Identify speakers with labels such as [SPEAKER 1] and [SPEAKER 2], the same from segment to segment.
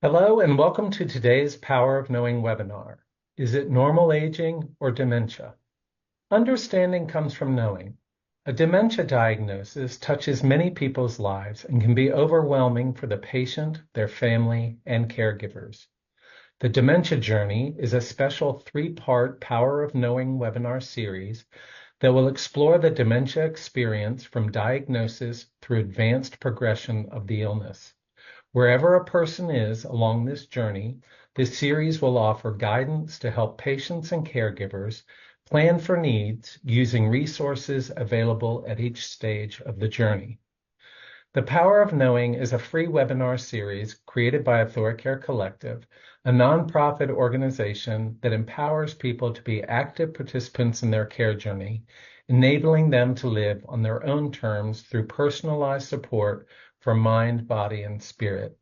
[SPEAKER 1] Hello and welcome to today's Power of Knowing webinar. Is it normal aging or dementia? Understanding comes from knowing. A dementia diagnosis touches many people's lives and can be overwhelming for the patient, their family, and caregivers. The Dementia Journey is a special three-part Power of Knowing webinar series that will explore the dementia experience from diagnosis through advanced progression of the illness. Wherever a person is along this journey, this series will offer guidance to help patients and caregivers plan for needs using resources available at each stage of the journey. The Power of Knowing is a free webinar series created by AuthoriCare Collective, a nonprofit organization that empowers people to be active participants in their care journey, enabling them to live on their own terms through personalized support for mind, body, and spirit.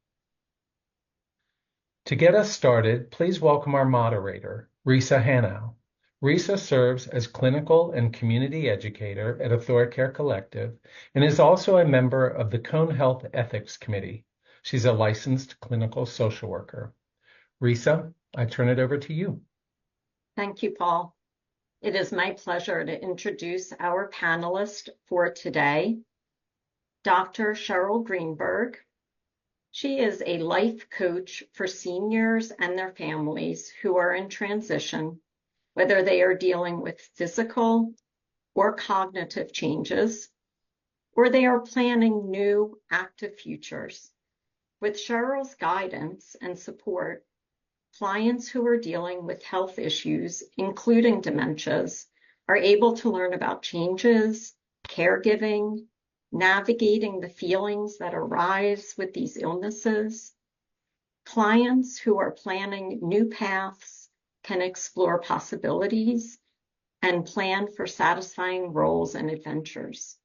[SPEAKER 1] To get us started, please welcome our moderator, Risa Hanau. Risa serves as clinical and community educator at AuthoriCare Collective and is also a member of the Cone Health Ethics Committee. She's a licensed clinical social worker. Risa, I turn it over to you.
[SPEAKER 2] Thank you, Paul. It is my pleasure to introduce our panelist for today, Dr. Cheryl Greenberg. She is a life coach for seniors and their families who are in transition, whether they are dealing with physical or cognitive changes, or they are planning new active futures. With Cheryl's guidance and support, clients who are dealing with health issues, including dementias, are able to learn about changes, caregiving, navigating the feelings that arise with these illnesses. Clients who are planning new paths can explore possibilities and plan for satisfying roles and adventures.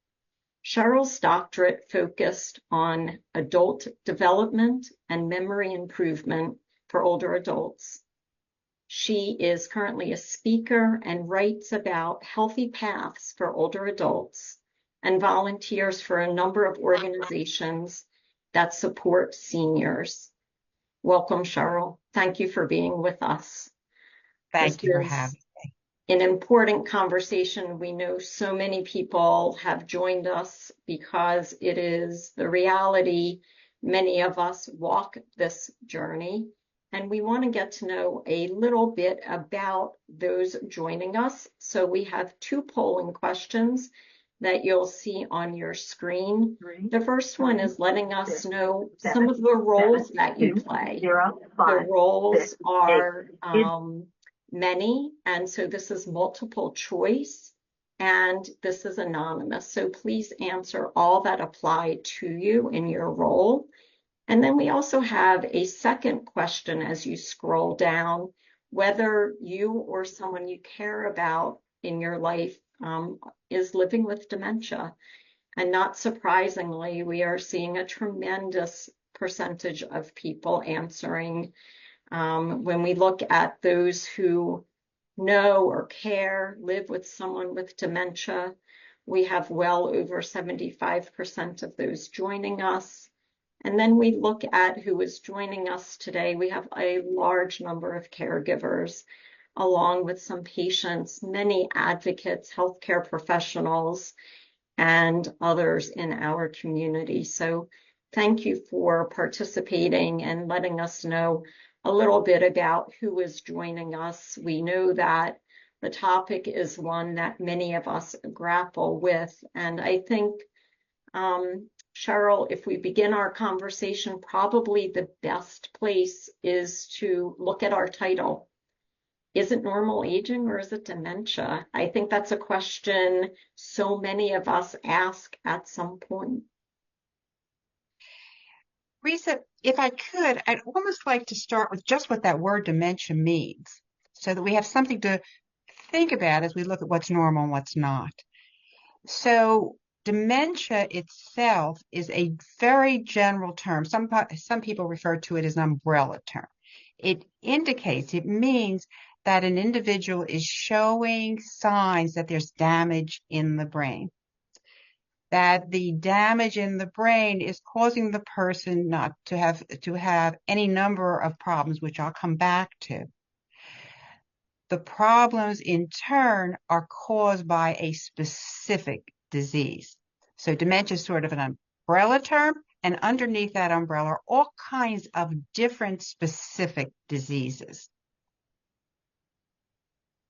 [SPEAKER 2] Cheryl's doctorate focused on adult development and memory improvement for older adults. She is currently a speaker and writes about healthy paths for older adults and volunteers for a number of organizations that support seniors. Welcome, Cheryl. Thank you for being with us.
[SPEAKER 3] Thank you for
[SPEAKER 2] This
[SPEAKER 3] having
[SPEAKER 2] is an important conversation. We know so many people have joined us because it is the reality. Many of us walk this journey, and we want to get to know a little bit about those joining us. So we have two polling questions that you'll see on your screen. The first one is letting us know some of the roles that you play. The roles are many, and so this is multiple choice, and this is anonymous. So please answer all that apply to you in your role. And then we also have a second question as you scroll down, whether you or someone you care about in your life is living with dementia. And not surprisingly, we are seeing a tremendous percentage of people answering. When we look at those who know or care, live with someone with dementia, we have well over 75% of those joining us. And then we look at who is joining us today. We have a large number of caregivers, along with some patients, many advocates, healthcare professionals, and others in our community. So thank you for participating and letting us know a little bit about who is joining us. We know that the topic is one that many of us grapple with. And I think, Cheryl, if we begin our conversation, probably the best place is to look at our title. Is it normal aging or is it dementia? I think that's a question so many of us ask at some point.
[SPEAKER 3] Risa, if I could, I'd almost like to start with just what that word dementia means, so that we have something to think about as we look at what's normal and what's not. So dementia itself is a very general term. Some people refer to it as an umbrella term. It means that an individual is showing signs that there's damage in the brain. that the damage in the brain is causing the person not to have any number of problems, which I'll come back to. The problems in turn are caused by a specific disease. So dementia is sort of an umbrella term, and underneath that umbrella are all kinds of different specific diseases.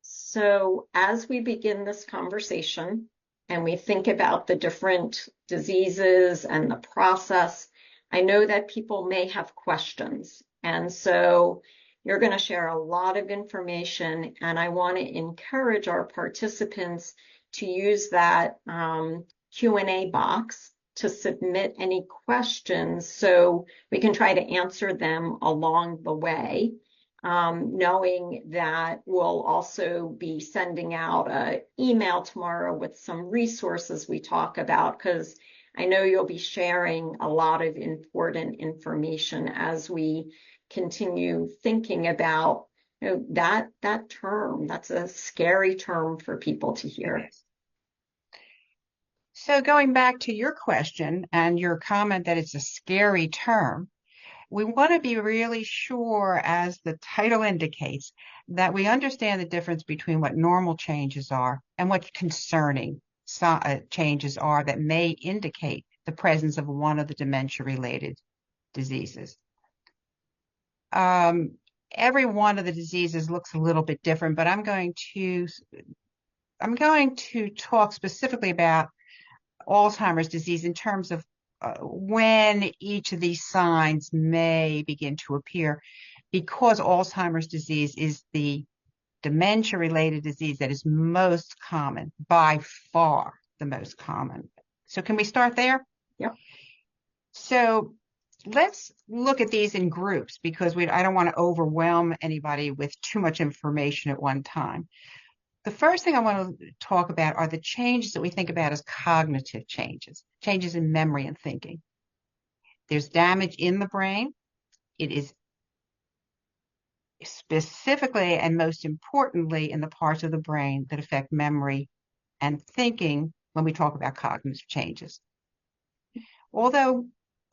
[SPEAKER 2] So as we begin this conversation and we think about the different diseases and the process, I know that people may have questions. And so you're going to share a lot of information, and I want to encourage our participants to use that Q&A box to submit any questions so we can try to answer them along the way. Knowing that we'll also be sending out an email tomorrow with some resources we talk about, because I know you'll be sharing a lot of important information as we continue thinking about that term. That's a scary term for people to hear.
[SPEAKER 3] So going back to your question and your comment that it's a scary term, we want to be really sure, as the title indicates, that we understand the difference between what normal changes are and what concerning changes are that may indicate the presence of one of the dementia-related diseases. Every one of the diseases looks a little bit different, but I'm going to talk specifically about Alzheimer's disease in terms of when each of these signs may begin to appear, because Alzheimer's disease is the dementia-related disease that is most common, by far the most common. So can we start there?
[SPEAKER 2] Yep.
[SPEAKER 3] So let's look at these in groups, because I don't want to overwhelm anybody with too much information at one time. The first thing I want to talk about are the changes that we think about as cognitive changes, changes in memory and thinking. There's damage in the brain. It is specifically and most importantly in the parts of the brain that affect memory and thinking when we talk about cognitive changes. Although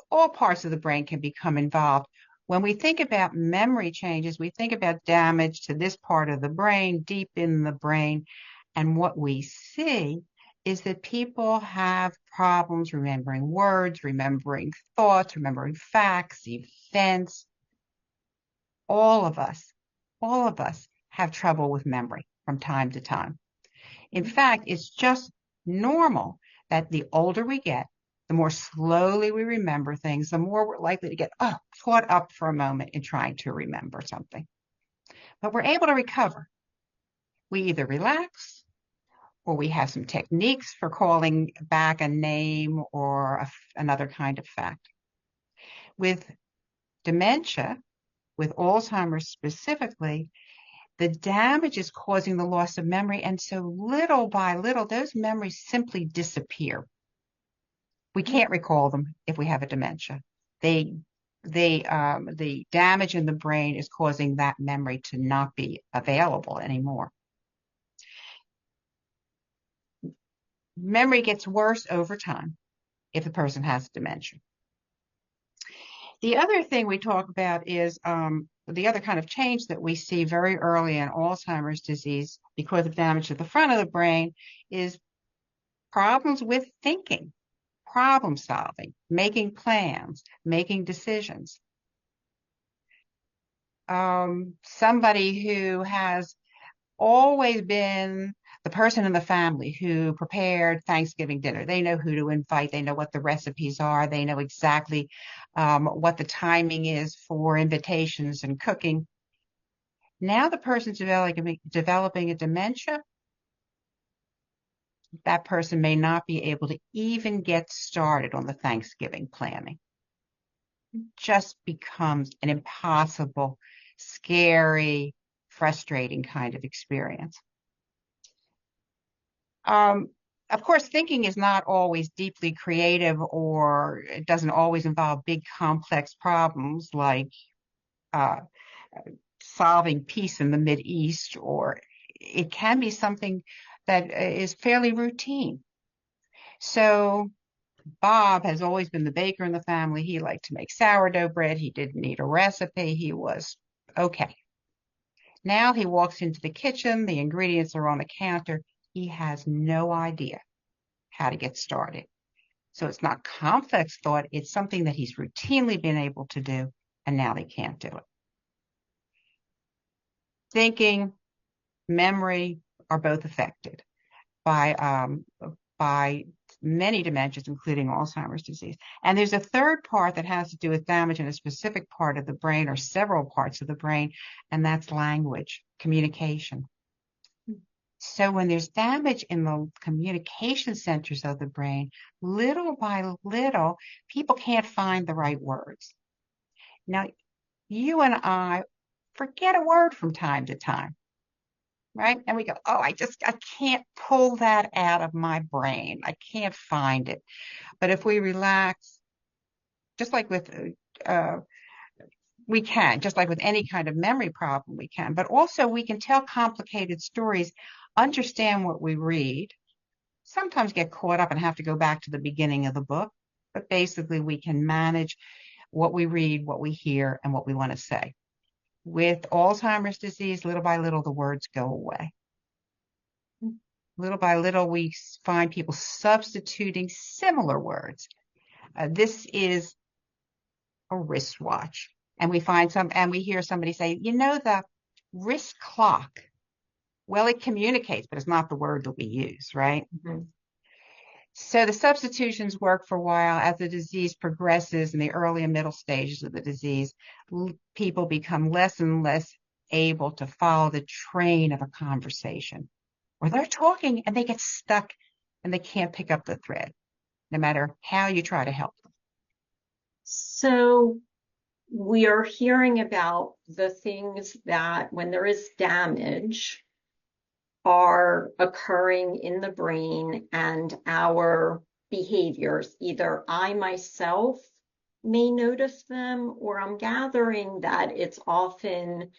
[SPEAKER 3] all parts of the brain can become involved, when we think about memory changes, we think about damage to this part of the brain, deep in the brain. And what we see is that people have problems remembering words, remembering thoughts, remembering facts, events. All of us have trouble with memory from time to time. In fact, it's just normal that the older we get, the more slowly we remember things, the more we're likely to get caught up for a moment in trying to remember something. But we're able to recover. We either relax, or we have some techniques for calling back a name or another kind of fact. With dementia, with Alzheimer's specifically, the damage is causing the loss of memory, and so little by little, those memories simply disappear. We can't recall them if we have a dementia. The damage in the brain is causing that memory to not be available anymore. Memory gets worse over time if the person has dementia. The other thing we talk about is the other kind of change that we see very early in Alzheimer's disease because of damage to the front of the brain is problems with thinking, problem solving, making plans, making decisions. Somebody who has always been the person in the family who prepared Thanksgiving dinner. They know who to invite. They know what the recipes are. They know exactly what the timing is for invitations and cooking. Now the person's developing a dementia. That person may not be able to even get started on the Thanksgiving planning. It just becomes an impossible, scary, frustrating kind of experience. Of course, thinking is not always deeply creative, or it doesn't always involve big, complex problems like solving peace in the Mideast, or it can be something that is fairly routine. So Bob has always been the baker in the family. He liked to make sourdough bread. He didn't need a recipe. He was okay. Now he walks into the kitchen. The ingredients are on the counter. He has no idea how to get started. So it's not complex thought. It's something that he's routinely been able to do, and now they can't do it. Thinking, memory are both affected by many dementias, including Alzheimer's disease. And there's a third part that has to do with damage in a specific part of the brain or several parts of the brain, and that's language, communication. So when there's damage in the communication centers of the brain, little by little, people can't find the right words. Now, you and I forget a word from time to time, right? And we go, oh, I can't pull that out of my brain. I can't find it. But if we relax, just like with, we can, just like with any kind of memory problem, we can, but also we can tell complicated stories, understand what we read, sometimes get caught up and have to go back to the beginning of the book. But basically, we can manage what we read, what we hear, and what we want to say. With Alzheimer's disease, little by little, the words go away. Little by little, we find people substituting similar words. This is a wristwatch. And we hear somebody say, the wrist clock. Well, it communicates, but it's not the word that we use, right?
[SPEAKER 2] Mm-hmm.
[SPEAKER 3] So the substitutions work for a while. As the disease progresses in the early and middle stages of the disease, people become less and less able to follow the train of a conversation. Or they're talking and they get stuck and they can't pick up the thread, no matter how you try to help them.
[SPEAKER 2] So we are hearing about the things that, when there is damage, are occurring in the brain, and our behaviors. Either I myself may notice them, or I'm gathering that it's often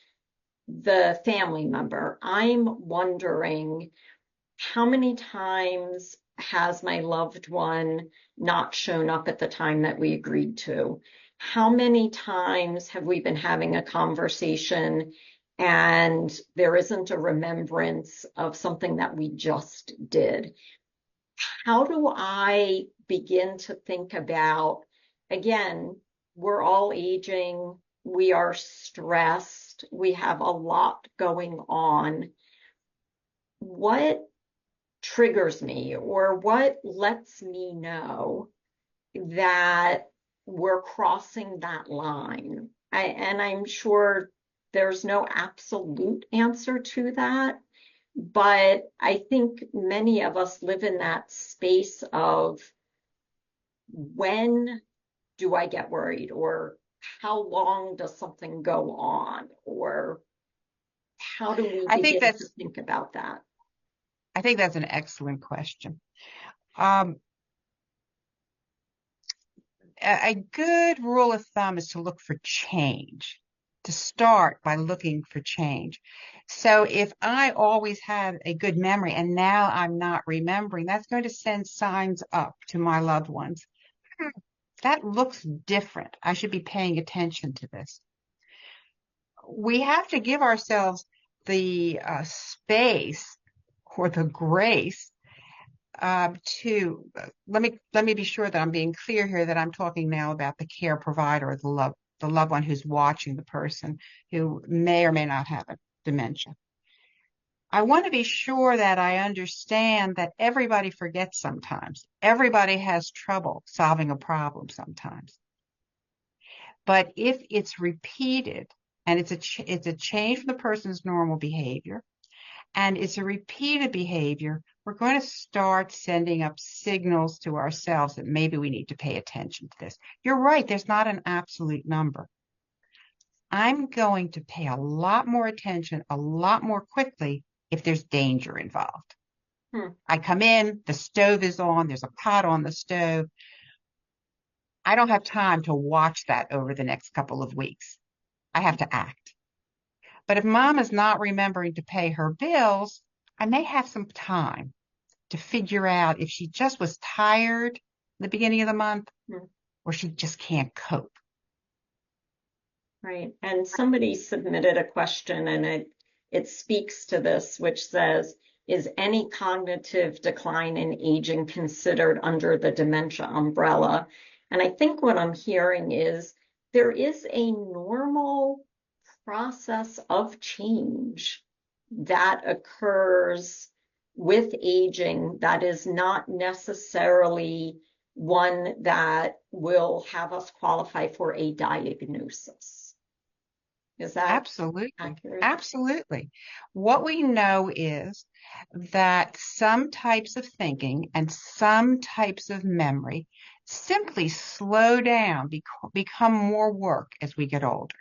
[SPEAKER 2] the family member. I'm wondering, how many times has my loved one not shown up at the time that we agreed to? How many times have we been having a conversation and there isn't a remembrance of something that we just did? How do I begin to think about, again, we're all aging, we are stressed, we have a lot going on. What triggers me, or what lets me know that we're crossing that line? And I'm sure there's no absolute answer to that, but I think many of us live in that space of, when do I get worried, or how long does something go on, or how do we begin to think about that?
[SPEAKER 3] I think that's an excellent question. A good rule of thumb is to look for change, to start by looking for change. So if I always had a good memory and now I'm not remembering, that's going to send signs up to my loved ones. That looks different. I should be paying attention to this. We have to give ourselves the space or the grace to let me be sure that I'm being clear here, that I'm talking now about the care provider, or the loved one who's watching the person who may or may not have a dementia. I want to be sure that I understand that everybody forgets sometimes. Everybody has trouble solving a problem sometimes. But if it's repeated, and it's a change from the person's normal behavior, and it's a repeated behavior, we're going to start sending up signals to ourselves that maybe we need to pay attention to this. You're right, there's not an absolute number. I'm going to pay a lot more attention, a lot more quickly, if there's danger involved. I come in, the stove is on, there's a pot on the stove. I don't have time to watch that over the next couple of weeks. I have to act. But if mom is not remembering to pay her bills, I may have some time to figure out if she just was tired the beginning of the month,
[SPEAKER 2] Mm.
[SPEAKER 3] or she just can't cope.
[SPEAKER 2] Right. And somebody submitted a question and it speaks to this, which says, is any cognitive decline in aging considered under the dementia umbrella? And I think what I'm hearing is there is a normal process of change that occurs with aging that is not necessarily one that will have us qualify for a diagnosis. Is that
[SPEAKER 3] Absolutely.
[SPEAKER 2] accurate?
[SPEAKER 3] Absolutely. What we know is that some types of thinking and some types of memory simply slow down, become more work as we get older.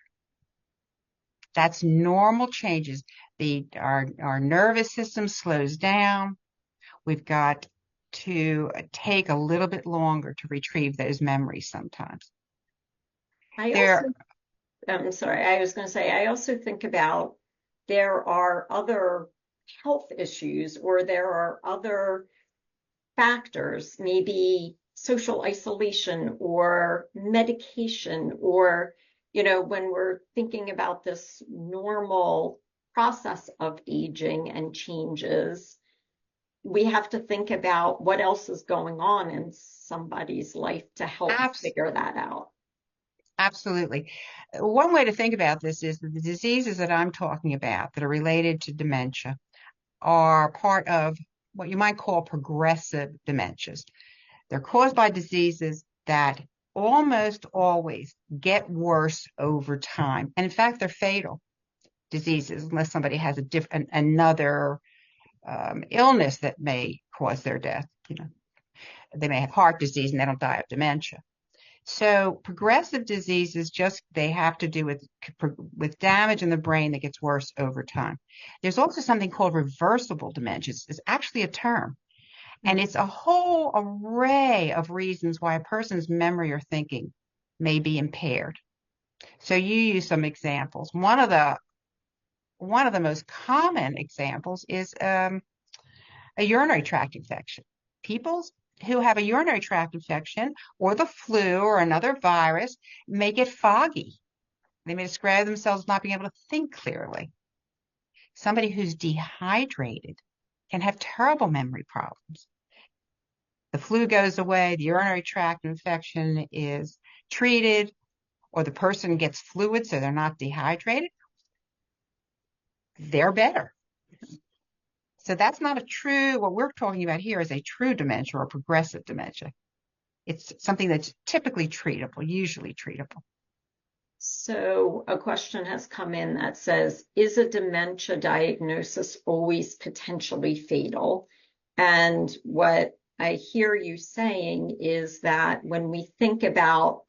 [SPEAKER 3] That's normal changes. Our nervous system slows down. We've got to take a little bit longer to retrieve those memories sometimes.
[SPEAKER 2] I
[SPEAKER 3] There,
[SPEAKER 2] also, I'm sorry, I was going to say, I also think about there are other health issues or there are other factors, maybe social isolation or medication, or, when we're thinking about this normal process of aging and changes, we have to think about what else is going on in somebody's life to help
[SPEAKER 3] abs
[SPEAKER 2] figure that out.
[SPEAKER 3] Absolutely. One way to think about this is that the diseases that I'm talking about that are related to dementia are part of what you might call progressive dementias. They're caused by diseases that almost always get worse over time. And in fact, they're fatal diseases unless somebody has another illness that may cause their death. They may have heart disease and they don't die of dementia. So progressive diseases they have to do with damage in the brain that gets worse over time. There's also something called reversible dementia. It's actually a term, and it's a whole array of reasons why a person's memory or thinking may be impaired. So you use some examples. One of the most common examples is a urinary tract infection. People who have a urinary tract infection or the flu or another virus may get foggy. They may describe themselves as not being able to think clearly. Somebody who's dehydrated can have terrible memory problems. The flu goes away, the urinary tract infection is treated, or the person gets fluid so they're not dehydrated, they're better. So that's not what we're talking about here is a true dementia or progressive dementia. It's something that's typically treatable, usually treatable.
[SPEAKER 2] So a question has come in that says, is a dementia diagnosis always potentially fatal? And what I hear you saying is that when we think about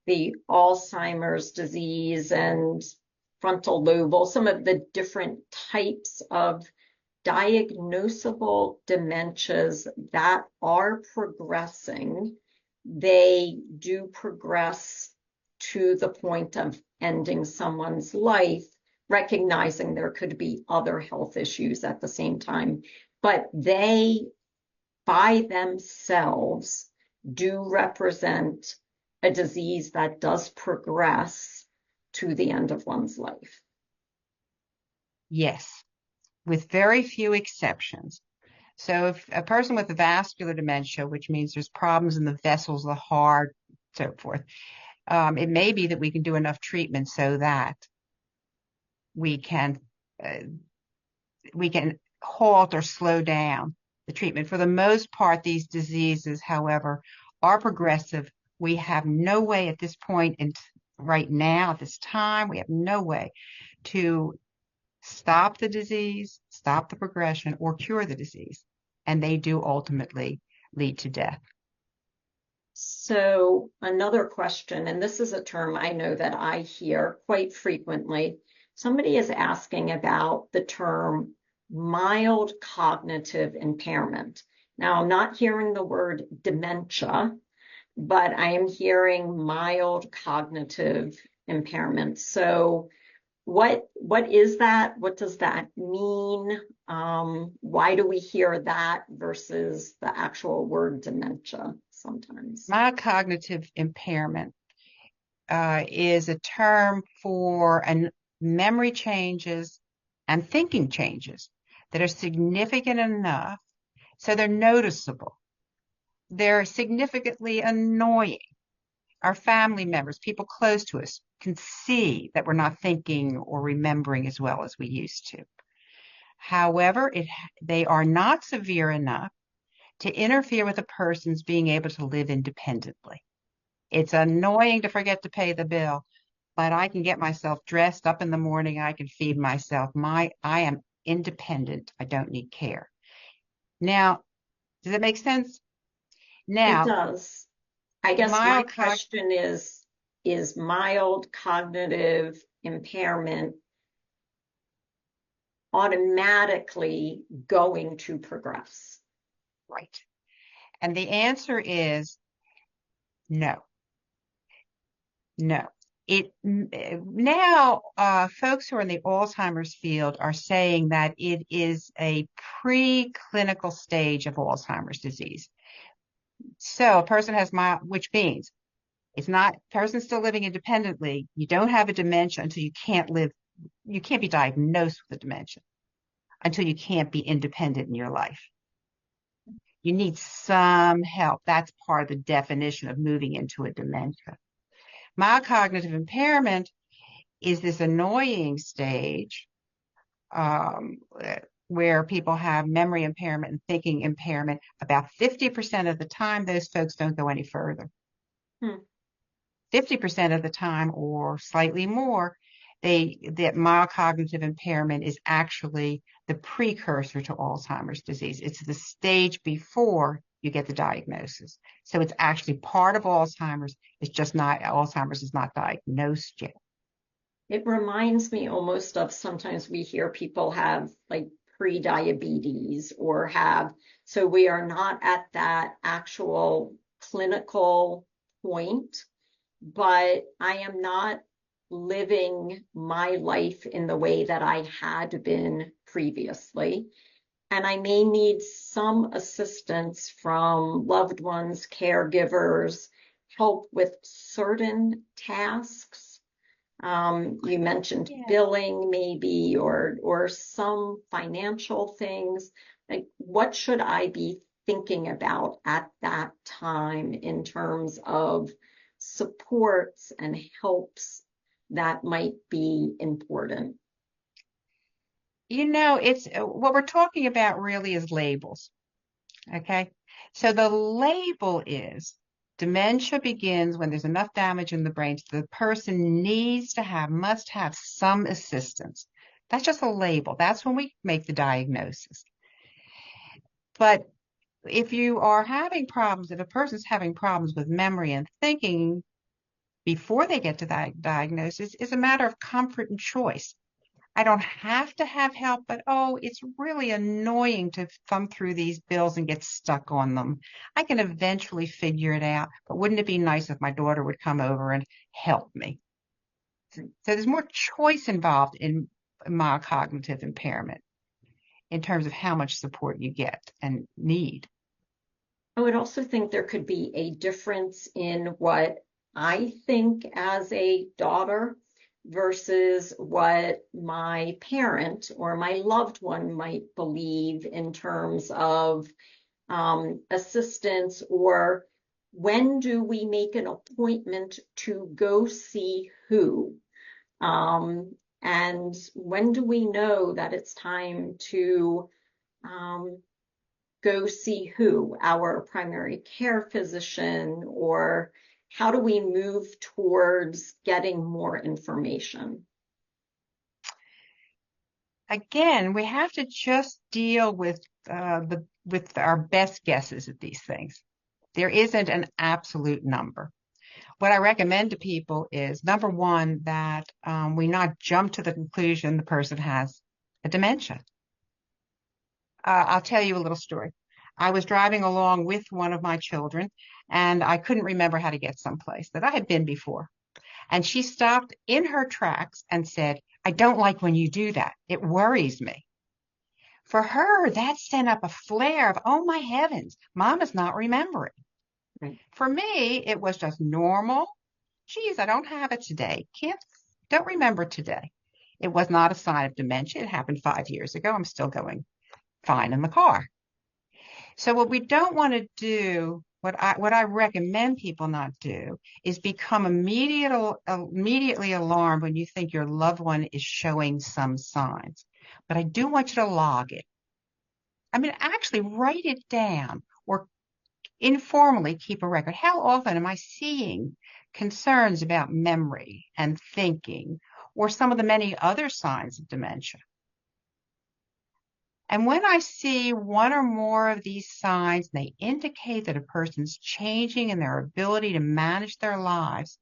[SPEAKER 2] the Alzheimer's disease and frontal lobe, some of the different types of diagnosable dementias that are progressing, they do progress to the point of ending someone's life, recognizing there could be other health issues at the same time. But they, by themselves, do represent a disease that does progress to the end of one's life.
[SPEAKER 3] Yes, with very few exceptions. So if a person with vascular dementia, which means there's problems in the vessels, the heart, so forth, it may be that we can do enough treatment so that we can uh, halt or slow down the treatment. For the most part, these diseases, however, are progressive. We have no way at this point, and right now, at this time, we have no way to stop the disease, stop the progression, or cure the disease. And they do ultimately lead to death.
[SPEAKER 2] So another question, and this is a term I know that I hear quite frequently. Somebody is asking about the term mild cognitive impairment. Now, I'm not hearing the word dementia, but I am hearing mild cognitive impairment. So what is that? What does that mean? Why do we hear that versus the actual word dementia? sometimes.
[SPEAKER 3] Mild cognitive impairment is a term for memory changes and thinking changes that are significant enough so they're noticeable. They're significantly annoying. Our family members, people close to us, can see that we're not thinking or remembering as well as we used to. However, they are not severe enough to interfere with a person's being able to live independently. It's annoying to forget to pay the bill, but I can get myself dressed up in the morning. I can feed myself. I am independent. I don't need care. Now, does that make sense?
[SPEAKER 2] It
[SPEAKER 3] Now,
[SPEAKER 2] does. I guess my question is mild cognitive impairment automatically going to progress?
[SPEAKER 3] right. And the answer is no. No. Now, folks who are in the Alzheimer's field are saying that it is a preclinical stage of Alzheimer's disease. So a person has which means it's not, person's still living independently. You don't have a dementia until you can't be diagnosed with a dementia until you can't be independent in your life. You need some help. That's part of the definition of moving into a dementia. Mild cognitive impairment is this annoying stage where people have memory impairment and thinking impairment. About 50% of the time, those folks don't go any further. 50% of the time, or slightly more, that mild cognitive impairment is actually the precursor to Alzheimer's disease. It's the stage before you get the diagnosis. So it's actually part of Alzheimer's. It's just not, Alzheimer's is not diagnosed yet.
[SPEAKER 2] It reminds me almost of sometimes we hear people have like pre-diabetes so we are not at that actual clinical point, but I am not living my life in the way that I had been previously. And I may need some assistance from loved ones, caregivers, help with certain tasks. You mentioned billing maybe, or some financial things. Like, what should I be thinking about at that time in terms of supports and helps that might be important?
[SPEAKER 3] It's what we're talking about really is labels. Okay. So the label is dementia begins when there's enough damage in the brain so the person must have some assistance. That's just a label. That's when we make the diagnosis. But if you are having problems, if a person's having problems with memory and thinking before they get to that diagnosis, it's a matter of comfort and choice. I don't have to have help, but it's really annoying to thumb through these bills and get stuck on them. I can eventually figure it out, but wouldn't it be nice if my daughter would come over and help me? So there's more choice involved in mild cognitive impairment in terms of how much support you get and need.
[SPEAKER 2] I would also think there could be a difference in what I think as a daughter versus what my parent or my loved one might believe in terms of assistance, or when do we make an appointment to go see who? And when do we know that it's time to go see who, our primary care physician, or how do we move towards getting more information?
[SPEAKER 3] Again, we have to just deal with our best guesses at these things. There isn't an absolute number. What I recommend to people is, number one, that we not jump to the conclusion the person has a dementia. I'll tell you a little story. I was driving along with one of my children, and I couldn't remember how to get someplace that I had been before. And she stopped in her tracks and said, "I don't like when you do that. It worries me." For her, that sent up a flare of, oh my heavens, Mom is not remembering.
[SPEAKER 2] Right.
[SPEAKER 3] For me, it was just normal. Geez, I don't have it today. Don't remember today. It was not a sign of dementia. It happened 5 years ago. I'm still going fine in the car. So what we don't want to do, what I recommend people not do, is become immediately alarmed when you think your loved one is showing some signs. But I do want you to log it. I mean, actually write it down or informally keep a record. How often am I seeing concerns about memory and thinking or some of the many other signs of dementia? And when I see one or more of these signs, they indicate that a person's changing in their ability to manage their lives,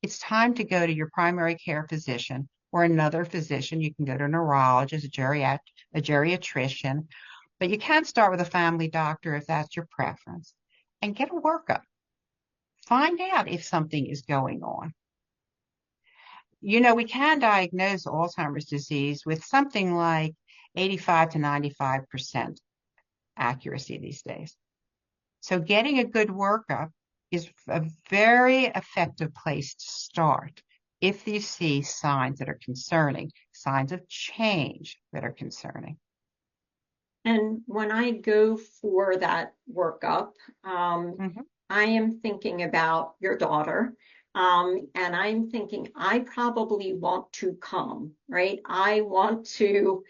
[SPEAKER 3] it's time to go to your primary care physician or another physician. You can go to a neurologist, a geriatrician, but you can start with a family doctor if that's your preference and get a workup. Find out if something is going on. You know, we can diagnose Alzheimer's disease with something like 85 to 95% accuracy these days. So getting a good workup is a very effective place to start if you see signs that are concerning, signs of change that are concerning.
[SPEAKER 2] And when I go for that workup,
[SPEAKER 3] Mhm.
[SPEAKER 2] I am thinking about your daughter. And I'm thinking I probably want to come, right? I want to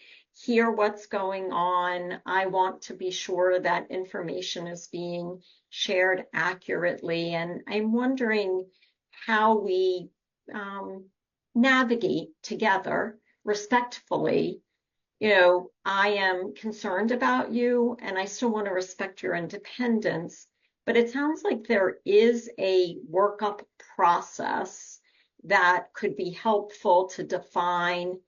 [SPEAKER 2] hear what's going on. I want to be sure that information is being shared accurately. And I'm wondering how we navigate together respectfully. I am concerned about you and I still want to respect your independence, but it sounds like there is a workup process that could be helpful to define,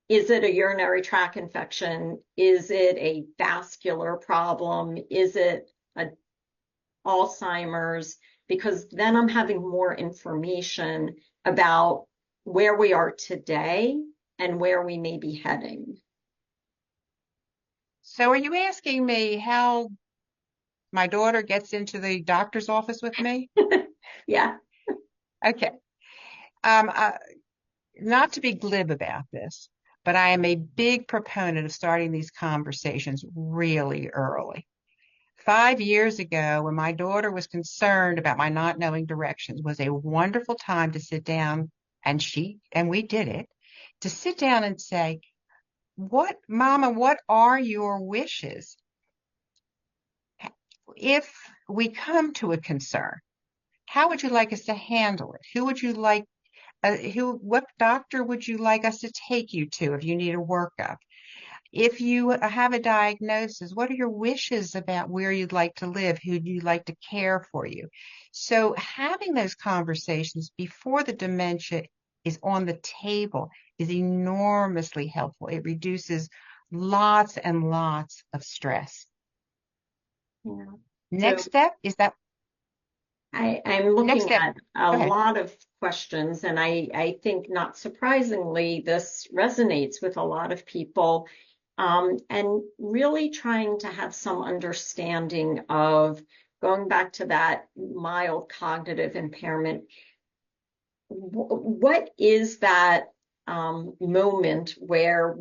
[SPEAKER 2] is it a urinary tract infection? Is it a vascular problem? Is it a Alzheimer's? Because then I'm having more information about where we are today and where we may be heading.
[SPEAKER 3] So are you asking me how my daughter gets into the doctor's office with me?
[SPEAKER 2] Yeah.
[SPEAKER 3] Okay. Um, uh, Not to be glib about this, but I am a big proponent of starting these conversations really early. 5 years ago, when my daughter was concerned about my not knowing directions, was a wonderful time to sit down, and we did it, to sit down and say, Mama, what are your wishes? If we come to a concern, how would you like us to handle it? What doctor would you like us to take you to if you need a workup? If you have a diagnosis, what are your wishes about where you'd like to live? Who'd you like to care for you? So having those conversations before the dementia is on the table is enormously helpful. It reduces lots and lots of stress.
[SPEAKER 2] Yeah.
[SPEAKER 3] Next
[SPEAKER 2] So
[SPEAKER 3] step is that
[SPEAKER 2] I'm
[SPEAKER 3] next
[SPEAKER 2] looking
[SPEAKER 3] step.
[SPEAKER 2] at a
[SPEAKER 3] Go ahead.
[SPEAKER 2] lot of questions, and I think not surprisingly, this resonates with a lot of people, and really trying to have some understanding of going back to that mild cognitive impairment. What is that moment where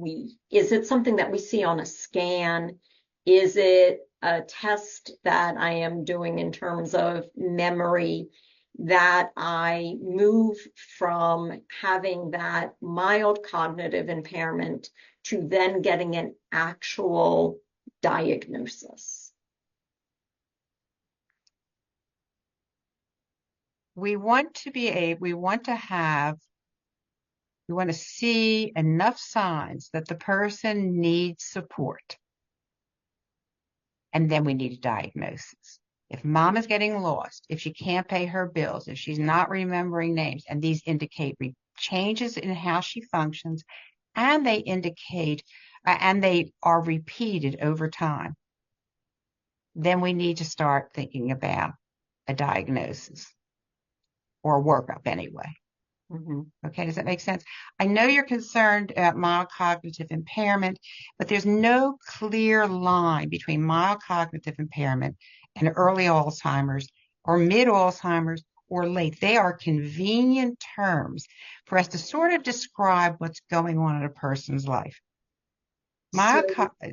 [SPEAKER 2] is it something that we see on a scan? Is it a test that I am doing in terms of memory that I move from having that mild cognitive impairment to then getting an actual diagnosis?
[SPEAKER 3] We want to be a, we want to have We want to see enough signs that the person needs support, and then we need a diagnosis. If mom is getting lost, if she can't pay her bills, if she's not remembering names, and these indicate changes in how she functions, and they are repeated over time, then we need to start thinking about a diagnosis or a workup anyway.
[SPEAKER 2] Mhm.
[SPEAKER 3] Okay, does that make sense? I know you're concerned about mild cognitive impairment, but there's no clear line between mild cognitive impairment and early Alzheimer's or mid Alzheimer's or late. They are convenient terms for us to sort of describe what's going on in a person's life.
[SPEAKER 2] So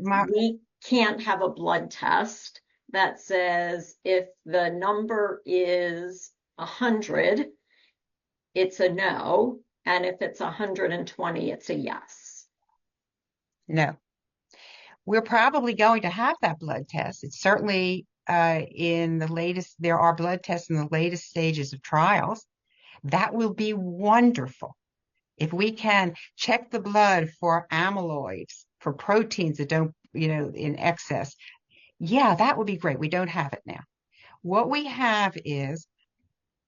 [SPEAKER 3] My,
[SPEAKER 2] we can't have a blood test that says if the number is 100, it's a no, and if it's 120, it's a yes.
[SPEAKER 3] no, we're probably going to have that blood test. It's certainly in the latest, there are blood tests in the latest stages of trials. That will be wonderful. If we can check the blood for amyloids, for proteins that don't, in excess, yeah, that would be great. We don't have it now. What we have is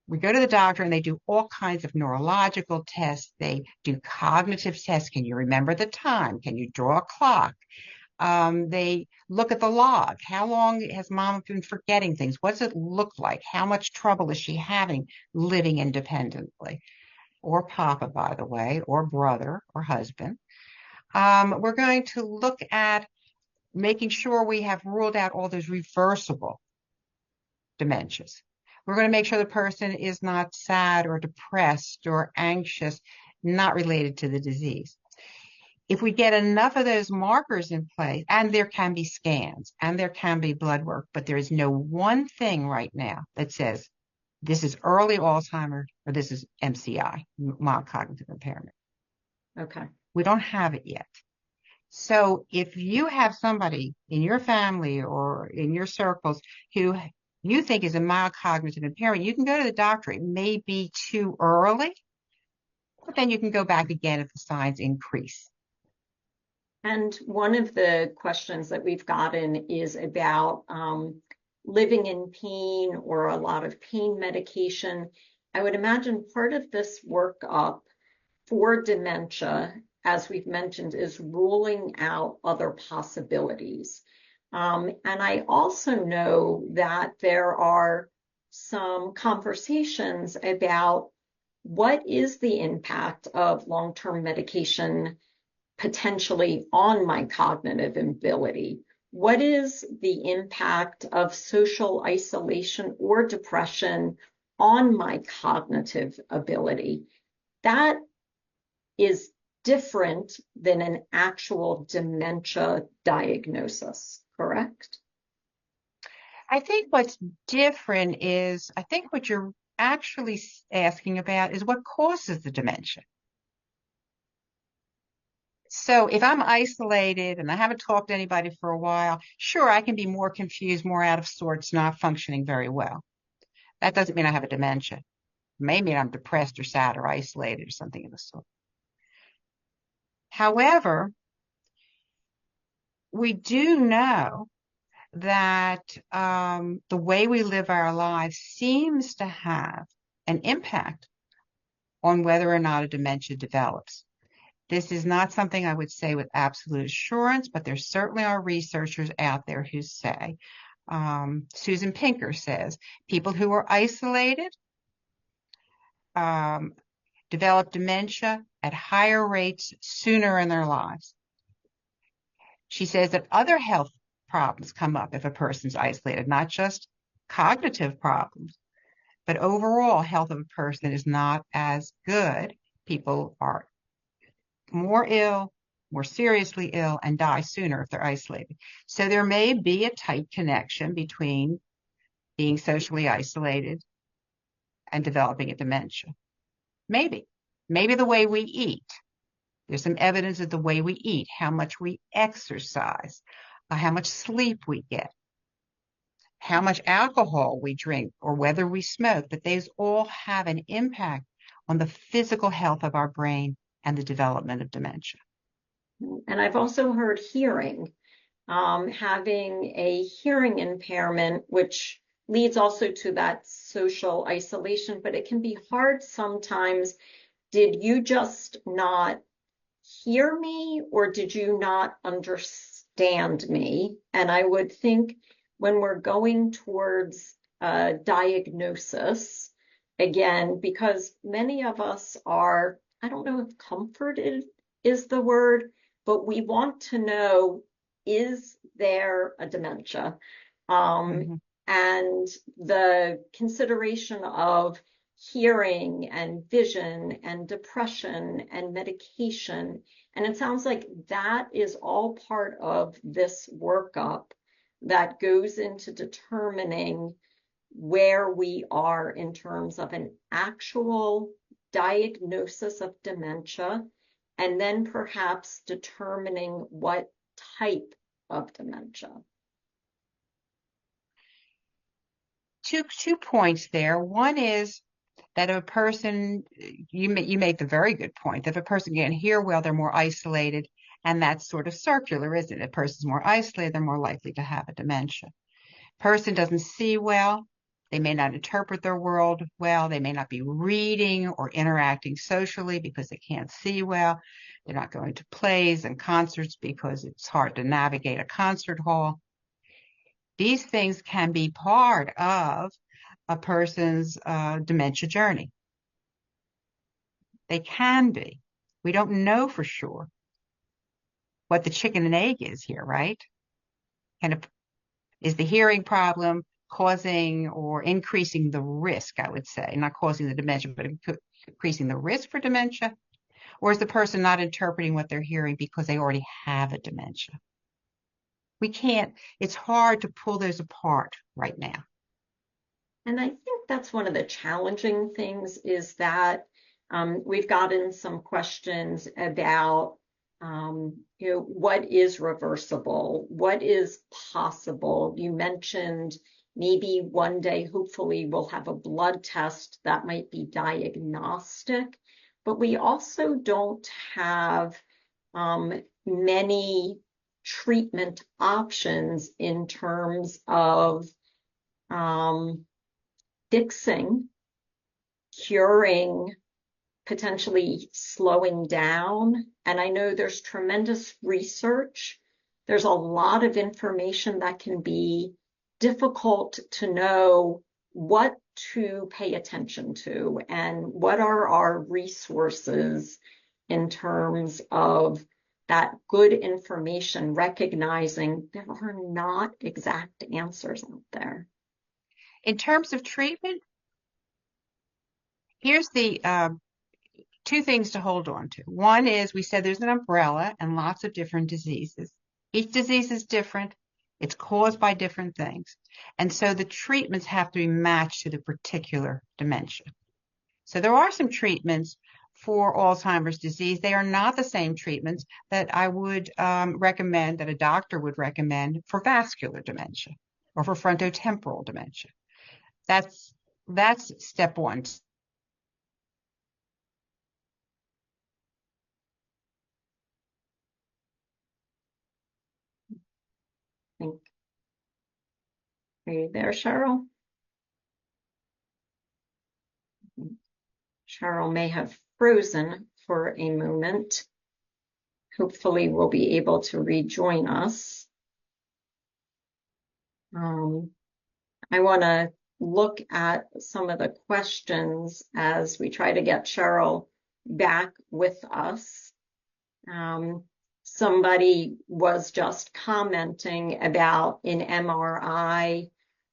[SPEAKER 3] we go to the doctor and they do all kinds of neurological tests. They do cognitive tests. Can you remember the time? Can you draw a clock? They look at the log. How long has mom been forgetting things? What does it look like? How much trouble is she having living independently? Or papa, by the way, or brother or husband. We're going to look at making sure we have ruled out all those reversible dementias. We're going to make sure the person is not sad or depressed or anxious, not related to the disease. If we get enough of those markers in place, and there can be scans and there can be blood work, but there is no one thing right now that says this is early Alzheimer's or this is MCI, mild cognitive impairment.
[SPEAKER 2] Okay.
[SPEAKER 3] We don't have it yet. So if you have somebody in your family or in your circles who you think is a mild cognitive impairment, you can go to the doctor. It may be too early, but then you can go back again if the signs increase.
[SPEAKER 2] And one of the questions that we've gotten is about living in pain or a lot of pain medication. I would imagine part of this workup for dementia, as we've mentioned, is ruling out other possibilities. And I also know that there are some conversations about what is the impact of long-term medication potentially on my cognitive ability? What is the impact of social isolation or depression on my cognitive ability? That is different than an actual dementia diagnosis, correct?
[SPEAKER 3] I think what's different is, I think what you're actually asking about is what causes the dementia. So if I'm isolated and I haven't talked to anybody for a while, sure, I can be more confused, more out of sorts, not functioning very well. That doesn't mean I have a dementia. It may mean I'm depressed or sad or isolated or something of the sort. However, we do know that the way we live our lives seems to have an impact on whether or not a dementia develops. This is not something I would say with absolute assurance, but there certainly are researchers out there who say, Susan Pinker says, people who are isolated develop dementia at higher rates sooner in their lives. She says that other health problems come up if a person's isolated, not just cognitive problems, but overall health of a person is not as good. People are more ill, more seriously ill, and die sooner if they're isolated. So there may be a tight connection between being socially isolated and developing a dementia. Maybe. Maybe the way we eat. There's some evidence of the way we eat, how much we exercise, how much sleep we get, how much alcohol we drink, or whether we smoke, that these all have an impact on the physical health of our brain and the development of dementia.
[SPEAKER 2] And I've also heard hearing, having a hearing impairment, which leads also to that social isolation, but it can be hard sometimes. Did you just not hear me, or did you not understand me? And I would think when we're going towards a diagnosis, again, because many of us are, I don't know if comforted is the word, but we want to know, is there a dementia? and the consideration of hearing and vision and depression and medication. And it sounds like that is all part of this workup that goes into determining where we are in terms of an actual diagnosis of dementia, and then perhaps determining what type of dementia.
[SPEAKER 3] Two points there. One is that if a person, you made the very good point, that if a person can't hear well, they're more isolated, and that's sort of circular, isn't it? If a person's more isolated, they're more likely to have a dementia. Person doesn't see well, they may not interpret their world well, they may not be reading or interacting socially because they can't see well, they're not going to plays and concerts because it's hard to navigate a concert hall. These things can be part of a person's dementia journey. They can be. We don't know for sure what the chicken and egg is here, right? Is the hearing problem causing or increasing the risk, I would say, not causing the dementia, but increasing the risk for dementia? Or is the person not interpreting what they're hearing because they already have a dementia? We can't, it's hard to pull those apart right now.
[SPEAKER 2] And I think that's one of the challenging things is that we've gotten some questions about, what is reversible? What is possible? You mentioned maybe one day, hopefully, we'll have a blood test that might be diagnostic, but we also don't have many treatment options in terms of fixing, curing, potentially slowing down. And I know there's tremendous research. There's a lot of information that can be difficult to know what to pay attention to and what are our resources in terms of that good information, recognizing there are not exact answers out there.
[SPEAKER 3] In terms of treatment, here's the two things to hold on to. One is we said there's an umbrella and lots of different diseases. Each disease is different. It's caused by different things. And so the treatments have to be matched to the particular dementia. So there are some treatments for Alzheimer's disease. They are not the same treatments that I would recommend, that a doctor would recommend for vascular dementia or for frontotemporal dementia. That's step one.
[SPEAKER 2] Are you there, Cheryl? Cheryl may have frozen for a moment. Hopefully we'll be able to rejoin us. I want to look at some of the questions as we try to get Cheryl back with us. Somebody was just commenting about an MRI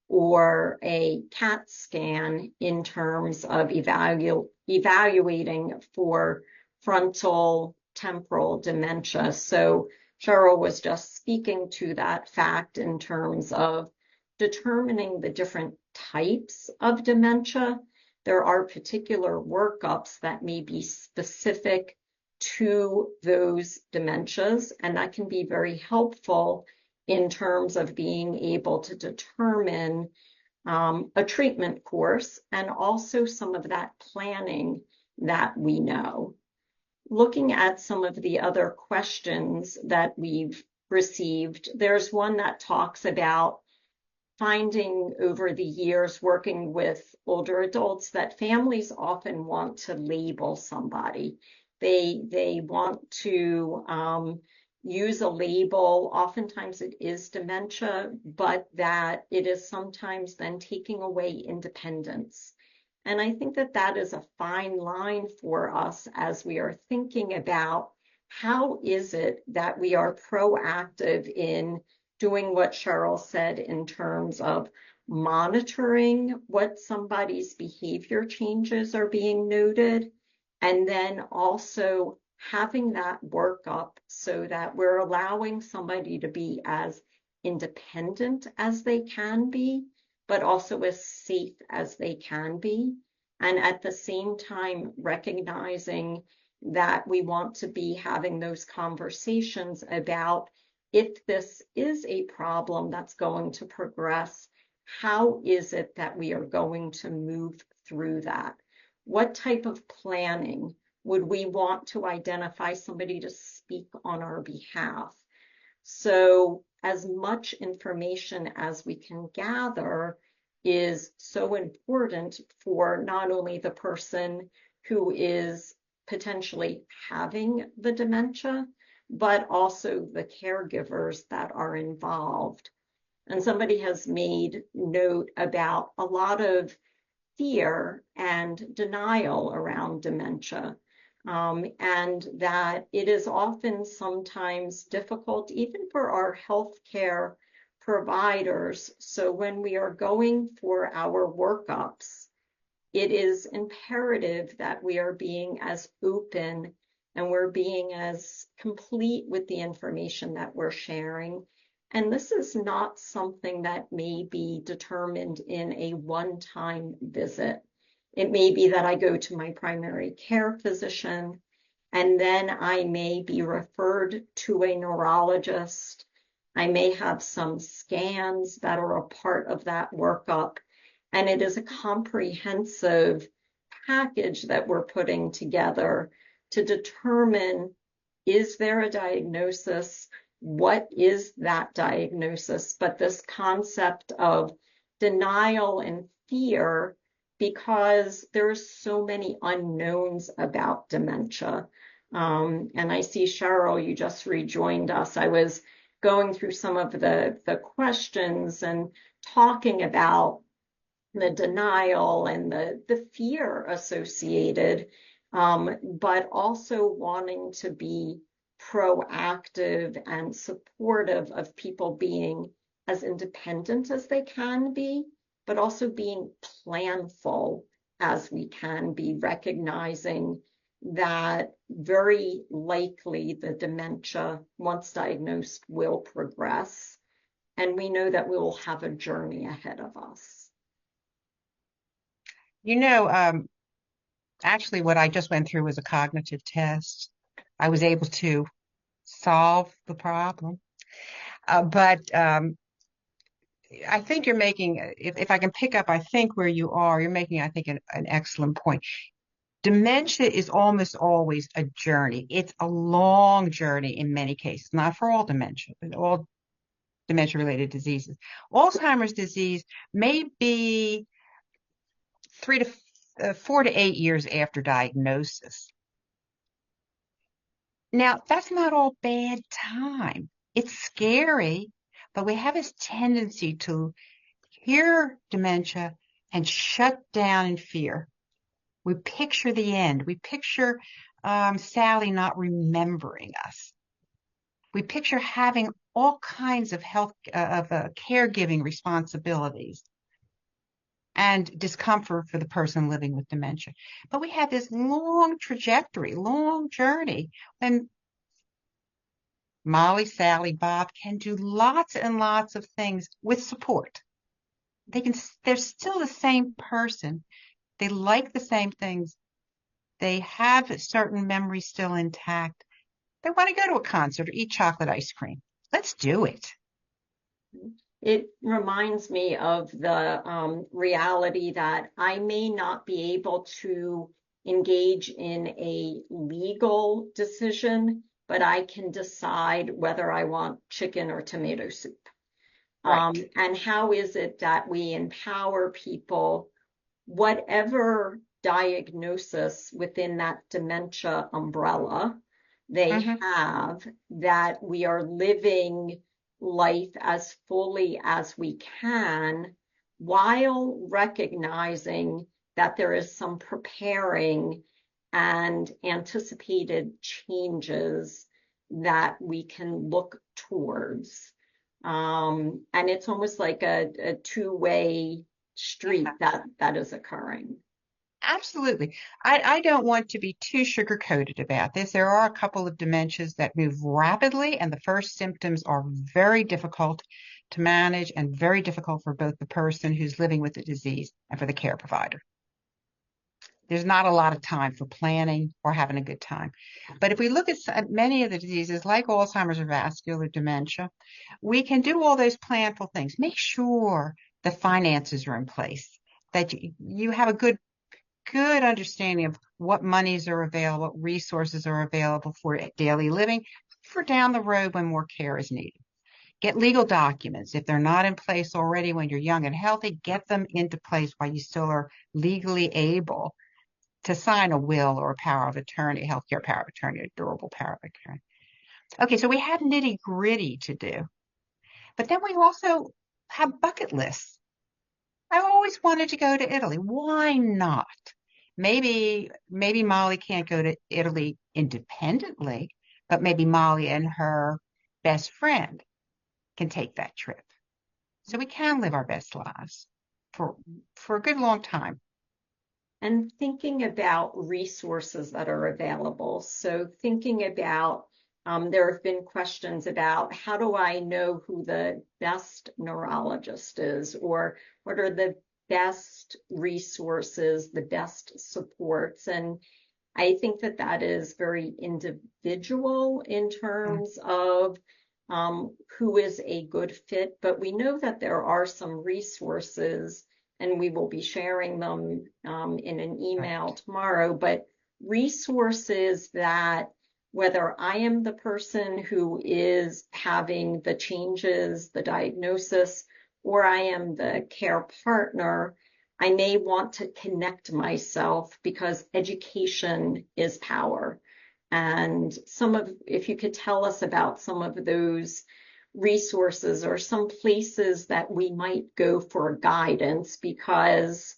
[SPEAKER 2] or a CAT scan in terms of evaluating for frontal temporal dementia. So Cheryl was just speaking to that fact in terms of determining the different types of dementia. There are particular workups that may be specific to those dementias, and that can be very helpful in terms of being able to determine a treatment course and also some of that planning that we know. Looking at some of the other questions that we've received, there's one that talks about finding over the years working with older adults that families often want to label somebody. They want to use a label. Oftentimes it is dementia, but that it is sometimes then taking away independence. And I think that that is a fine line for us as we are thinking about how is it that we are proactive in doing what Cheryl said in terms of monitoring what somebody's behavior changes are being noted, and then also having that workup so that we're allowing somebody to be as independent as they can be, but also as safe as they can be. And at the same time, recognizing that we want to be having those conversations about if this is a problem that's going to progress, how is it that we are going to move through that? What type of planning would we want to identify somebody to speak on our behalf? So as much information as we can gather is so important for not only the person who is potentially having the dementia, but also the caregivers that are involved. And somebody has made note about a lot of fear and denial around dementia. And that it is often sometimes difficult, even for our healthcare providers. So when we are going for our workups, it is imperative that we are being as open and we're being as complete with the information that we're sharing. And this is not something that may be determined in a one-time visit. It may be that I go to my primary care physician, and then I may be referred to a neurologist. I may have some scans that are a part of that workup. And it is a comprehensive package that we're putting together to determine, is there a diagnosis? What is that diagnosis? But this concept of denial and fear, because there's so many unknowns about dementia. And I see, Cheryl, you just rejoined us. I was going through some of the questions and talking about the denial and the fear associated, but also wanting to be proactive and supportive of people being as independent as they can be, but also being planful as we can be, recognizing that very likely the dementia, once diagnosed, will progress. And we know that we will have a journey ahead of us.
[SPEAKER 3] You know, actually, what I just went through was a cognitive test. I was able to solve the problem. But I think you're making, if I can pick up, I think where you are, you're making, I think, an excellent point. Dementia is almost always a journey. It's a long journey in many cases, not for all dementia, but all dementia-related diseases. Alzheimer's disease may be 4 to 8 years after diagnosis. Now, that's not all bad time. It's scary, but we have this tendency to hear dementia and shut down in fear. We picture the end. We picture Sally not remembering us. We picture having all kinds of caregiving responsibilities and discomfort for the person living with dementia. But we have this long trajectory, long journey, when Molly, Sally, Bob can do lots and lots of things with support. They're still the same person. They like the same things. They have certain memories still intact. They want to go to a concert or eat chocolate ice cream. Let's do it.
[SPEAKER 2] It reminds me of the reality that I may not be able to engage in a legal decision, but I can decide whether I want chicken or tomato soup.
[SPEAKER 3] Right.
[SPEAKER 2] And how is it that we empower people, whatever diagnosis within that dementia umbrella they
[SPEAKER 3] Mm-hmm.
[SPEAKER 2] have, that we are living life as fully as we can while recognizing that there is some preparing and anticipated changes that we can look towards. And it's almost like a two-way street that is occurring.
[SPEAKER 3] Absolutely. I don't want to be too sugar-coated about this. There are a couple of dementias that move rapidly, and the first symptoms are very difficult to manage and very difficult for both the person who's living with the disease and for the care provider. There's not a lot of time for planning or having a good time. But if we look at many of the diseases like Alzheimer's or vascular dementia, we can do all those planful things. Make sure the finances are in place, that you have a good understanding of what monies are available, what resources are available for daily living, for down the road when more care is needed. Get legal documents. If they're not in place already when you're young and healthy, get them into place while you still are legally able to sign a will or a power of attorney, a healthcare power of attorney, a durable power of attorney. Okay, so we have nitty gritty to do, but then we also have bucket lists. I always wanted to go to Italy. Why not? Maybe Molly can't go to Italy independently, but maybe Molly and her best friend can take that trip. So we can live our best lives for a good long time.
[SPEAKER 2] And thinking about resources that are available. So thinking about, there have been questions about how do I know who the best neurologist is, or what are the best resources, the best supports. And I think that is very individual in terms of who is a good fit, but we know that there are some resources, and we will be sharing them in an email tomorrow, but resources that whether I am the person who is having the changes, the diagnosis, or I am the care partner, I may want to connect myself because education is power. And if you could tell us about some of those resources or some places that we might go for guidance, because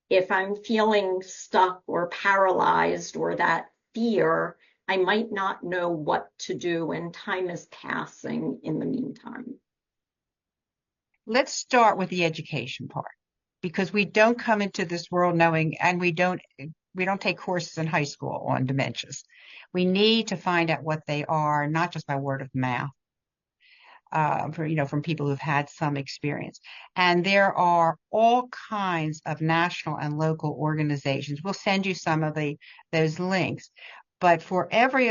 [SPEAKER 2] if I'm feeling stuck or paralyzed or that fear, I might not know what to do and time is passing in the meantime.
[SPEAKER 3] Let's start with the education part because we don't come into this world knowing, and we don't take courses in high school on dementias. We need to find out what they are, not just by word of mouth, from people who've had some experience. And there are all kinds of national and local organizations. We'll send you some of those links. But for every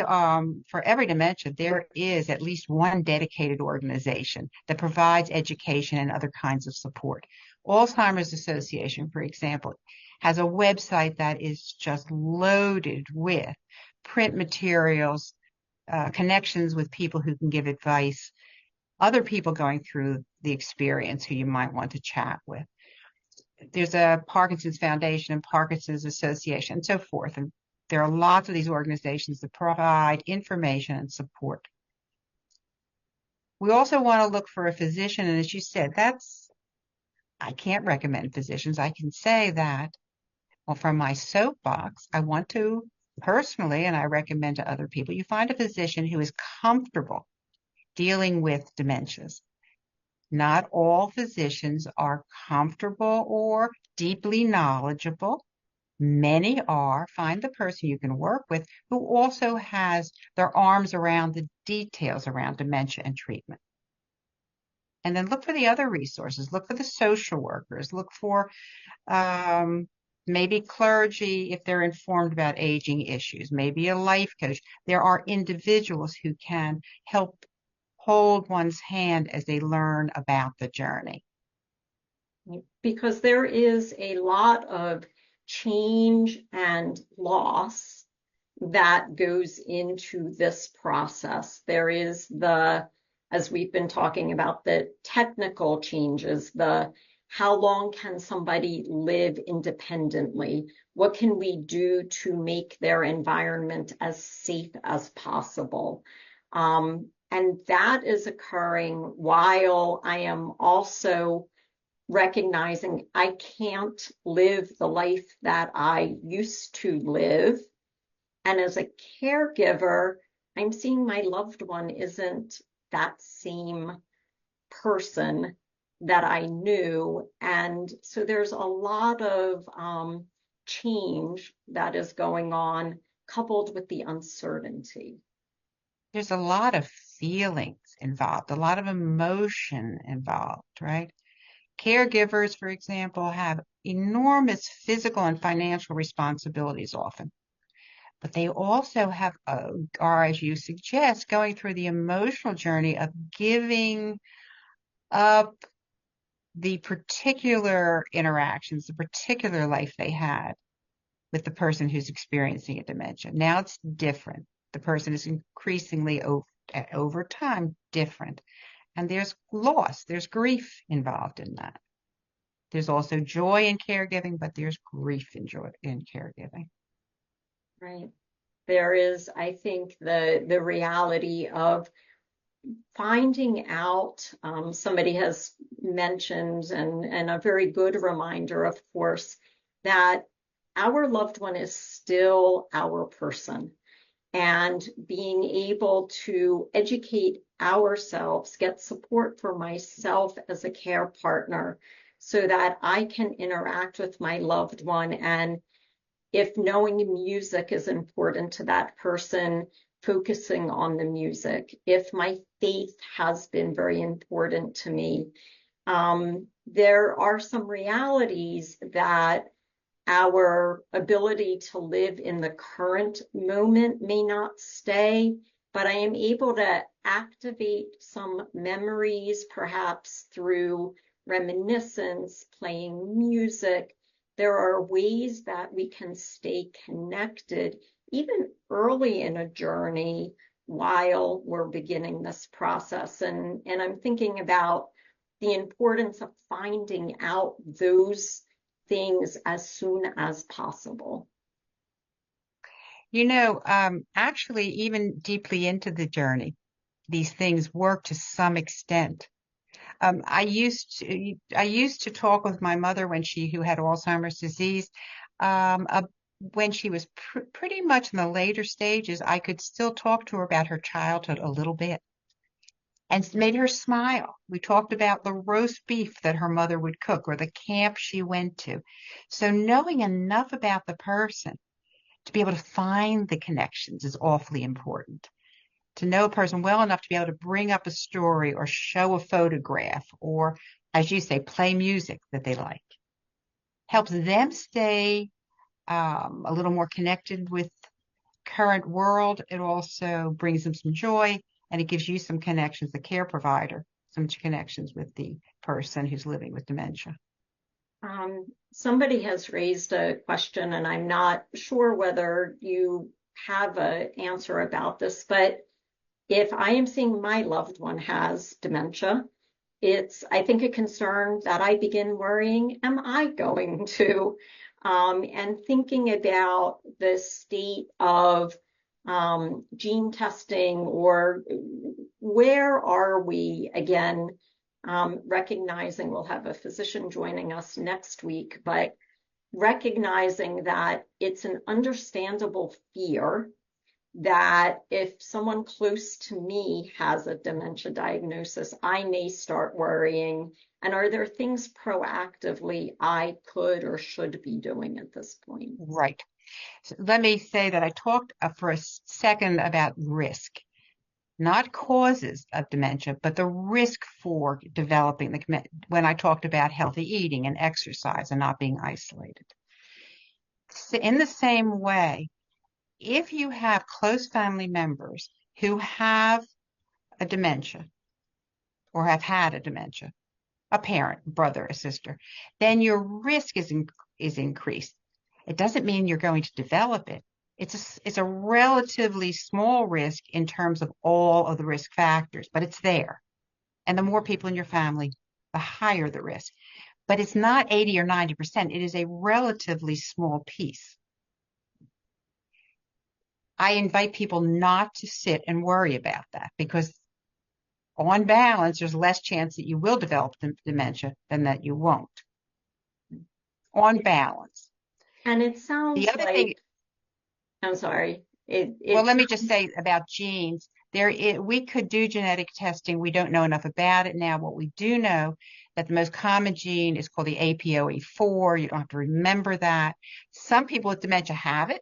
[SPEAKER 3] dementia, there is at least one dedicated organization that provides education and other kinds of support. Alzheimer's Association, for example, has a website that is just loaded with print materials, connections with people who can give advice, other people going through the experience who you might want to chat with. There's a Parkinson's Foundation and Parkinson's Association and so forth. And there are lots of these organizations that provide information and support. We also want to look for a physician. And as you said, I can't recommend physicians. I can say that, well, from my soapbox, I want to personally, and I recommend to other people, you find a physician who is comfortable dealing with dementias. Not all physicians are comfortable or deeply knowledgeable. Many are. Find the person you can work with who also has their arms around the details around dementia and treatment. And then look for the other resources. Look for the social workers. Look for maybe clergy if they're informed about aging issues, maybe a life coach. There are individuals who can help hold one's hand as they learn about the journey.
[SPEAKER 2] Because there is a lot of change and loss that goes into this process. There is as we've been talking about, the technical changes, how long can somebody live independently? What can we do to make their environment as safe as possible? And that is occurring while I am also recognizing I can't live the life that I used to live. And as a caregiver, I'm seeing my loved one isn't that same person that I knew. And so there's a lot of change that is going on, coupled with the uncertainty.
[SPEAKER 3] There's a lot of feelings involved, a lot of emotion involved, right? Caregivers, for example, have enormous physical and financial responsibilities often, but they also have, are, as you suggest, going through the emotional journey of giving up the particular interactions, the particular life they had with the person who's experiencing a dementia. Now it's different. The person is increasingly over time different. And there's loss, there's grief involved in that. There's also joy in caregiving, but there's grief in joy in caregiving.
[SPEAKER 2] Right. There is, I think, the reality of finding out, somebody has mentioned, and a very good reminder, of course, that our loved one is still our person. And being able to educate ourselves, get support for myself as a care partner so that I can interact with my loved one. And if knowing music is important to that person, focusing on the music. If my faith has been very important to me, there are some realities that our ability to live in the current moment may not stay, but I am able to activate some memories, perhaps through reminiscence, playing music. There are ways that we can stay connected, even early in a journey, while we're beginning this process. And I'm thinking about the importance of finding out those things as soon as possible.
[SPEAKER 3] You know, actually, even deeply into the journey, these things work to some extent. I used to talk with my mother who had Alzheimer's disease. When she was pretty much in the later stages, I could still talk to her about her childhood a little bit and made her smile. We talked about the roast beef that her mother would cook or the camp she went to. So knowing enough about the person to be able to find the connections is awfully important. To know a person well enough to be able to bring up a story or show a photograph or, as you say, play music that they like helps them stay a little more connected with current world. It also brings them some joy and it gives you some connections, the care provider, some connections with the person who's living with dementia.
[SPEAKER 2] Somebody has raised a question, and I'm not sure whether you have an answer about this, but if I am seeing my loved one has dementia, it's, I think, a concern that I begin worrying, am I going to? And thinking about the state of gene testing, or where are we again, recognizing we'll have a physician joining us next week, but recognizing that it's an understandable fear that if someone close to me has a dementia diagnosis, I may start worrying. And are there things proactively I could or should be doing at this point?
[SPEAKER 3] Right. So let me say that I talked for a second about risk, not causes of dementia, but the risk for developing when I talked about healthy eating and exercise and not being isolated. So in the same way, if you have close family members who have a dementia or have had a dementia, a parent, brother, a sister, then your risk is increased. It doesn't mean you're going to develop it. It's a relatively small risk in terms of all of the risk factors, but it's there. And the more people in your family, the higher the risk. But it's not 80 or 90%. It is a relatively small piece. I invite people not to sit and worry about that because on balance, there's less chance that you will develop dementia than that you won't. On balance.
[SPEAKER 2] And it sounds
[SPEAKER 3] The other
[SPEAKER 2] like,
[SPEAKER 3] thing,
[SPEAKER 2] I'm sorry,
[SPEAKER 3] well, let me just say about genes. We could do genetic testing. We don't know enough about it now. What we do know that the most common gene is called the APOE4. You don't have to remember that. Some people with dementia have it.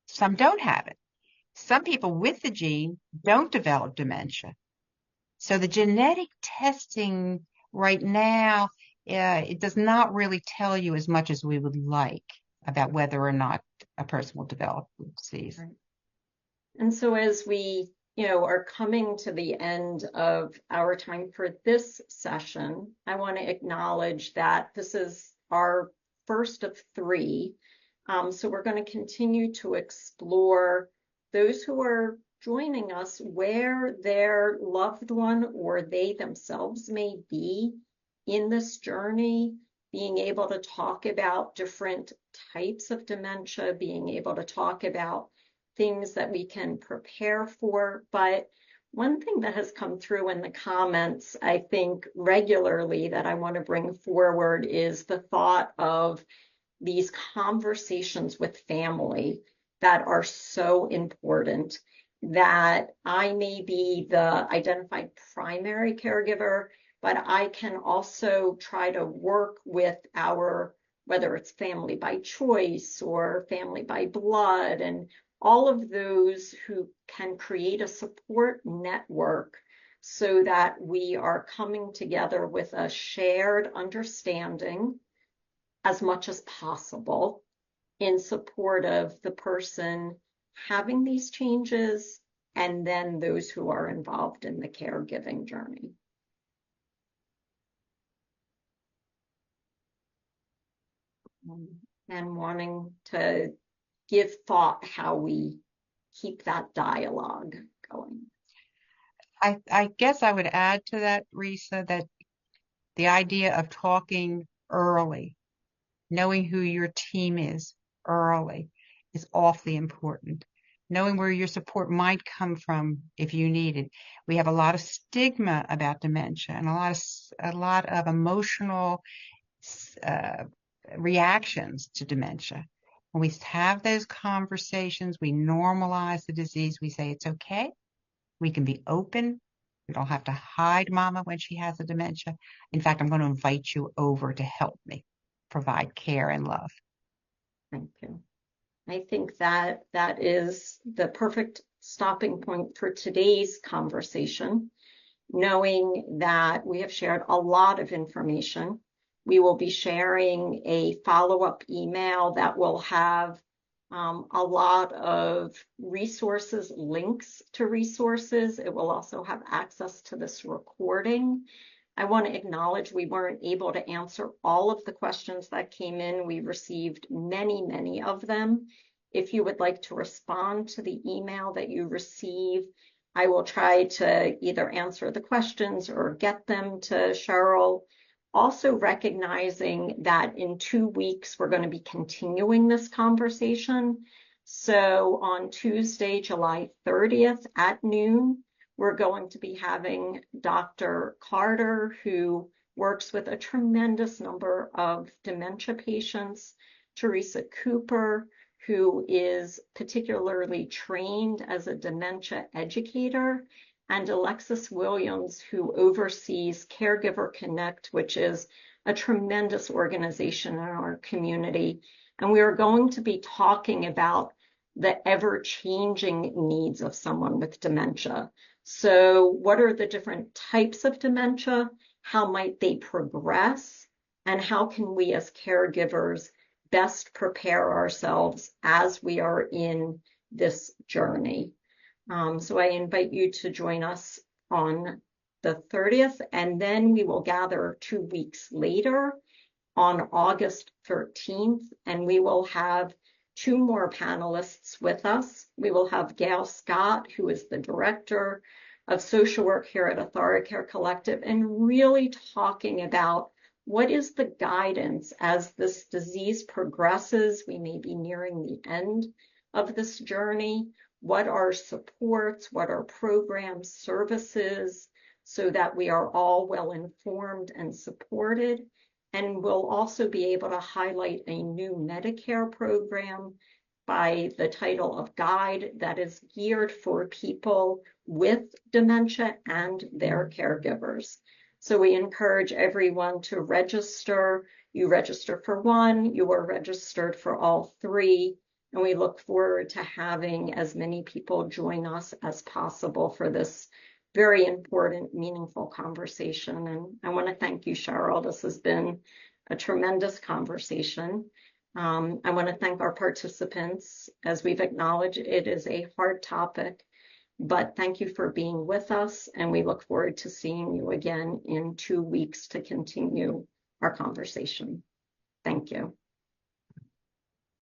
[SPEAKER 3] Some don't have it. Some people with the gene don't develop dementia. So the genetic testing right now, it does not really tell you as much as we would like about whether or not a person will develop the disease.
[SPEAKER 2] Right. And so as we, are coming to the end of our time for this session, I want to acknowledge that this is our first of 3. So we're going to continue to explore those who are joining us, where their loved one or they themselves may be in this journey, being able to talk about different types of dementia, being able to talk about things that we can prepare for. But one thing that has come through in the comments, I think regularly, that I want to bring forward is the thought of these conversations with family that are so important, that I may be the identified primary caregiver, but I can also try to work with whether it's family by choice or family by blood, and all of those who can create a support network so that we are coming together with a shared understanding as much as possible in support of the person having these changes and then those who are involved in the caregiving journey. And wanting to give thought how we keep that dialogue going.
[SPEAKER 3] I guess I would add to that, Risa, that the idea of talking early, knowing who your team is early, is awfully important. Knowing where your support might come from if you need it. We have a lot of stigma about dementia and a lot of emotional reactions to dementia. When we have those conversations, we normalize the disease. We say it's okay. We can be open. We don't have to hide Mama when she has a dementia. In fact, I'm going to invite you over to help me provide care and love.
[SPEAKER 2] Thank you. I think that is the perfect stopping point for today's conversation, knowing that we have shared a lot of information. We will be sharing a follow-up email that will have a lot of resources, links to resources. It will also have access to this recording. I want to acknowledge we weren't able to answer all of the questions that came in. We received many, many of them. If you would like to respond to the email that you receive, I will try to either answer the questions or get them to Cheryl. Also recognizing that in 2 weeks, we're going to be continuing this conversation. So on Tuesday, July 30th at noon, we're going to be having Dr. Carter, who works with a tremendous number of dementia patients, Teresa Cooper, who is particularly trained as a dementia educator, and Alexis Williams, who oversees Caregiver Connect, which is a tremendous organization in our community. And we are going to be talking about the ever-changing needs of someone with dementia. So what are the different types of dementia? How might they progress? And how can we as caregivers best prepare ourselves as we are in this journey? So I invite you to join us on the 30th, and then we will gather 2 weeks later on August 13th, and we will have 2 more panelists with us. We will have Gail Scott, who is the director of social work here at AuthoriCare Collective, and really talking about what is the guidance as this disease progresses. We may be nearing the end of this journey. What are supports? What are programs, services, so that we are all well informed and supported? And we'll also be able to highlight a new Medicare program by the title of guide that is geared for people with dementia and their caregivers. So we encourage everyone to register. You register for one, you are registered for all three, and we look forward to having as many people join us as possible for this very important, meaningful conversation. And I want to thank you, Cheryl. This has been a tremendous conversation. I want to thank our participants. As we've acknowledged, it is a hard topic, but thank you for being with us, and we look forward to seeing you again in 2 weeks to continue our conversation. Thank you.